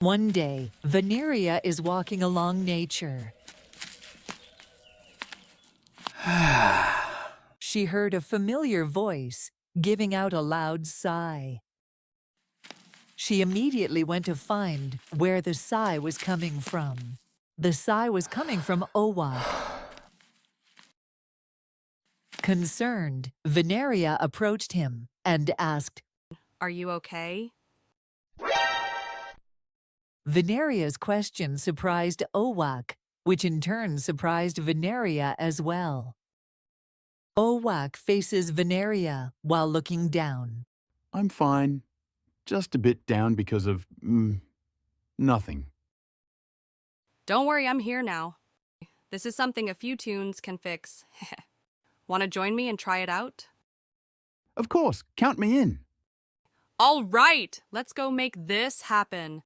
One day, Veneria is walking along nature. She heard a familiar voice giving out a loud sigh. She immediately went to find where the sigh was coming from. The sigh was coming from Owak. Concerned, Veneria approached him and asked, Are you okay? Veneria's question surprised Owak, which in turn surprised Veneria as well. Owak faces Veneria while looking down. I'm fine. Just a bit down because of, nothing. Don't worry, I'm here now. This is something a few tunes can fix. Want to join me and try it out? Of course, count me in. All right, let's go make this happen.